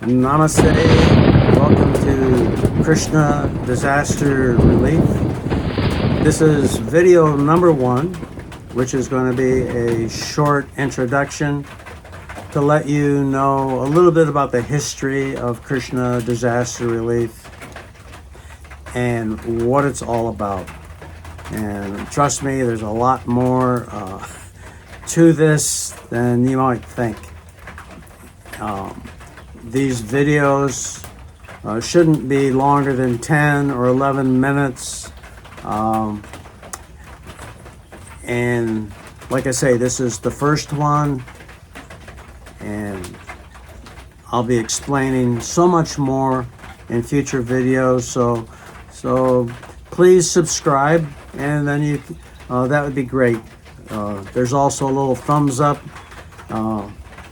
Namaste. Welcome to Krishna Disaster Relief. This is video number 1, which is going to be a short introduction to let you know a little bit about the history of Krishna Disaster Relief and what it's all about. And trust me, there's a lot more to this than you might think. These videos shouldn't be longer than 10 or 11 minutes. And like I say, this is the first one, and I'll be explaining so much more in future videos. So please subscribe, and then you that would be great. There's also a little thumbs up.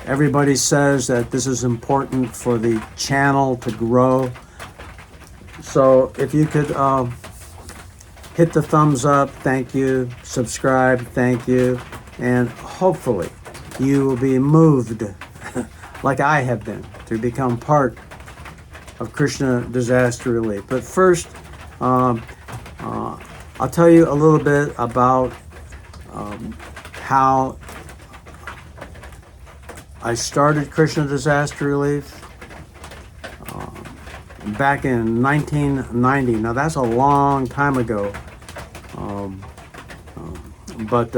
Everybody says that this is important for the channel to grow. So if you could hit the thumbs up, thank you. Subscribe, thank you. And hopefully you will be moved, like I have been, to become part of Krishna Disaster Relief. But first, I'll tell you a little bit about how I started Krishna Disaster Relief back in 1990. Now that's a long time ago, but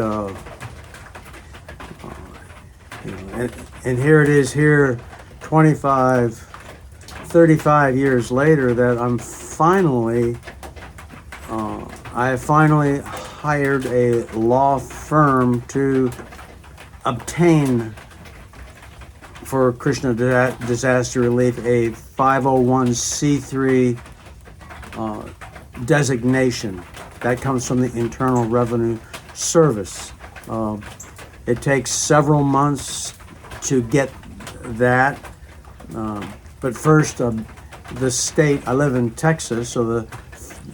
and here it is here 35 years later that I'm finally I finally hired a law firm to obtain for Krishna Disaster Relief a 501c3 designation. That comes from the Internal Revenue Service. It takes several months to get that, but first the state, I live in Texas, so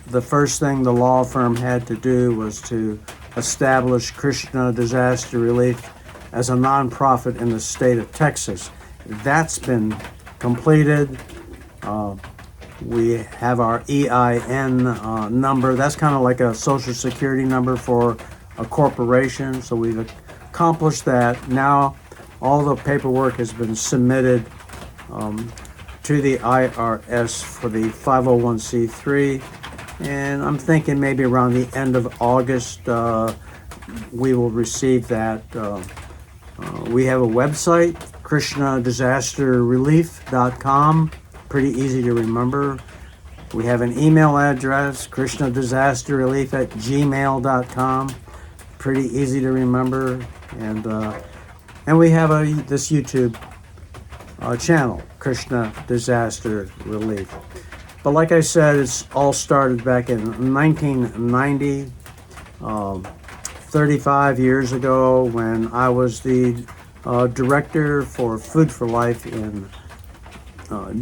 the first thing the law firm had to do was to establish Krishna Disaster Relief as a nonprofit in the state of Texas. That's been completed. We have our EIN number. That's kind of like a social security number for a corporation. So we've accomplished that. Now all the paperwork has been submitted to the IRS for the 501c3. And I'm thinking maybe around the end of August we will receive that. We have a website, KrishnaDisasterRelief.com. Pretty easy to remember. We have an email address, KrishnaDisasterRelief@gmail.com. Pretty easy to remember. And we have this YouTube channel, Krishna Disaster Relief. But like I said, it's all started back in 1990. 35 years ago, when I was the director for Food for Life in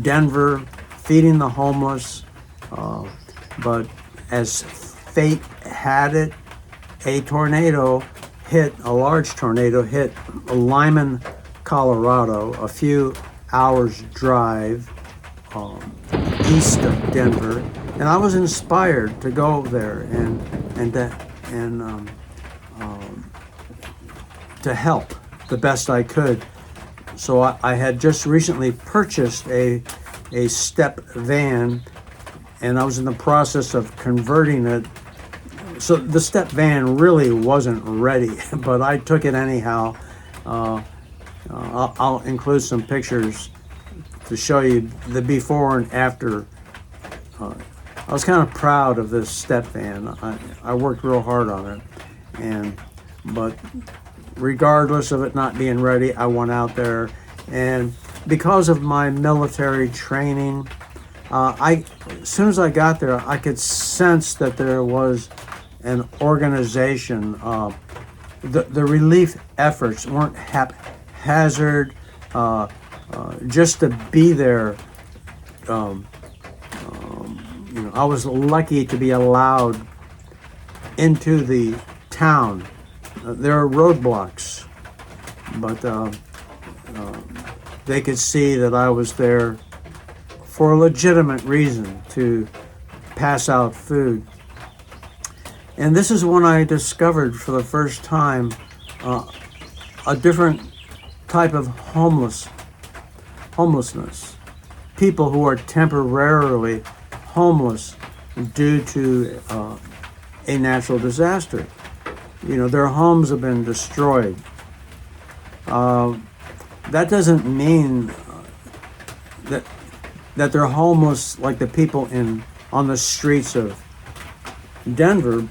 Denver, feeding the homeless. But as fate had it, a large tornado hit Lyman, Colorado, a few hours drive east of Denver, and I was inspired to go there and to help the best I could. So I had just recently purchased a step van, and I was in the process of converting it. So the step van really wasn't ready, but I took it anyhow. I'll include some pictures to show you the before and after. I was kind of proud of this step van. I worked real hard on it, but regardless of it not being ready, I went out there, and because of my military training, as soon as I got there, I could sense that there was an organization. The relief efforts weren't haphazard. Just to be there, I was lucky to be allowed into the town. There are roadblocks, but they could see that I was there for a legitimate reason to pass out food. And this is when I discovered for the first time a different type of homelessness. People who are temporarily homeless due to a natural disaster. You know, their homes have been destroyed. That doesn't mean that they're homeless like the people on the streets of Denver.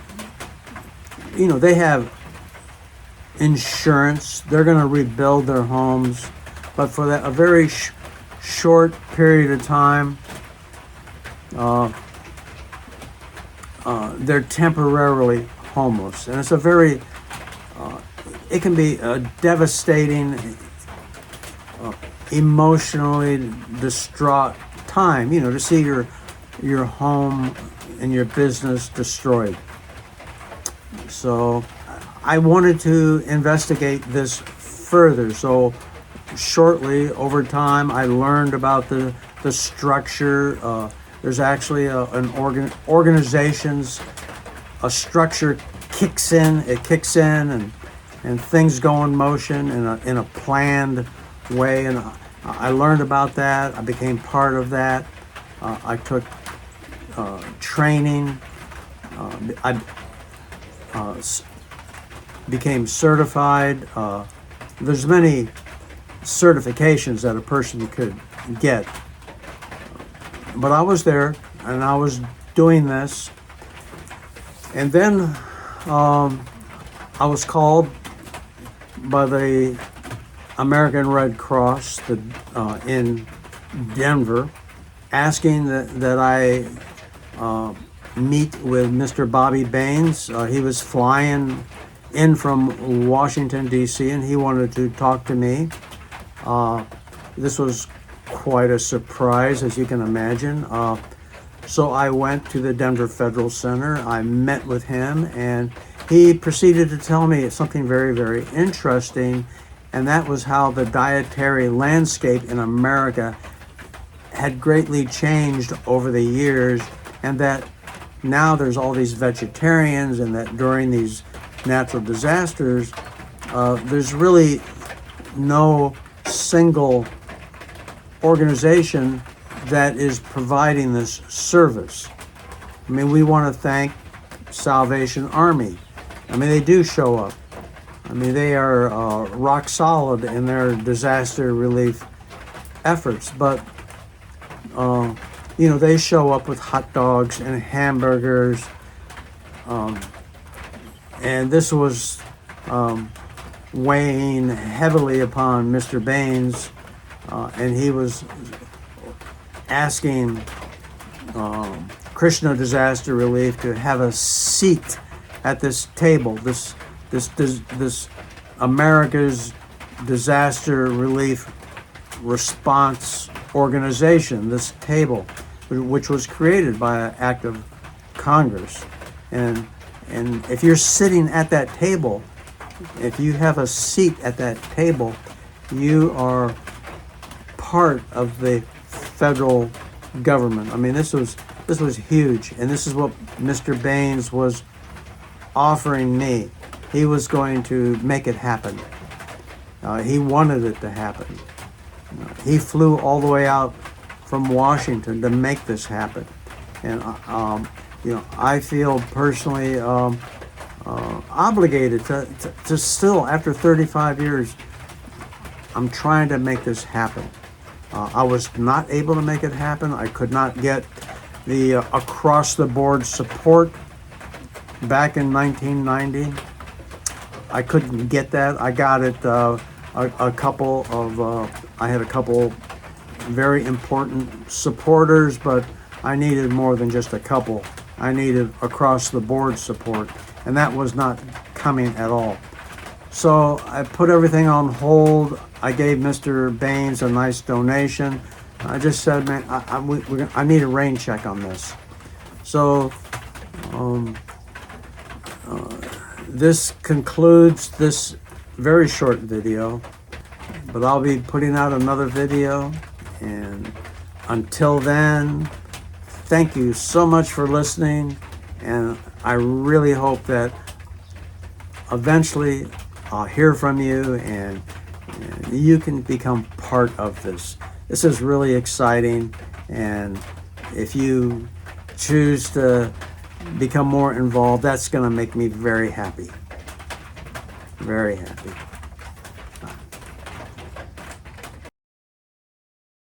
You know, they have insurance. They're going to rebuild their homes, but for a very short period of time, they're temporarily homeless, and it's a very it can be a devastating, emotionally distraught time, you know, to see your home and your business destroyed. So I wanted to investigate this further. So shortly, over time, I learned about the structure. There's actually an organization's a structure kicks in. It kicks in, and things go in motion in a planned way. And I learned about that. I became part of that. I took training. I became certified. There's many certifications that a person could get. But I was there, and I was doing this. And then I was called by the American Red Cross in Denver, asking that I meet with Mr. Bobby Baines. He was flying in from Washington, D.C., and he wanted to talk to me. This was quite a surprise, as you can imagine. So I went to the Denver Federal Center. I met with him, and he proceeded to tell me something very, very interesting, and that was how the dietary landscape in America had greatly changed over the years, and that now there's all these vegetarians, and that during these natural disasters, there's really no single organization that is providing this service. I mean, we want to thank Salvation Army. I mean, they do show up. I mean, they are rock solid in their disaster relief efforts, but you know, they show up with hot dogs and hamburgers, and this was weighing heavily upon Mr. Baines, and he was asking Krishna Disaster Relief to have a seat at this table, this America's Disaster Relief Response Organization, this table, which was created by an act of Congress. And if you're sitting at that table, if you have a seat at that table, you are part of the federal government. I mean, this was huge, and this is what Mr. Baines was offering me. He was going to make it happen. He wanted it to happen. He flew all the way out from Washington to make this happen, and you know, I feel personally obligated to still, after 35 years, I'm trying to make this happen. I was not able to make it happen. I could not get the across-the-board support back in 1990. I couldn't get that. I got it I had a couple very important supporters, but I needed more than just a couple. I needed across-the-board support, and that was not coming at all. So I put everything on hold. I gave Mr. Baines a nice donation. I just said, man, I need a rain check on this. So this concludes this very short video, but I'll be putting out another video, and until then, thank you so much for listening, and I really hope that eventually I'll hear from you and you can become part of this. This is really exciting, and if you choose to become more involved, that's going to make me very happy. Very happy.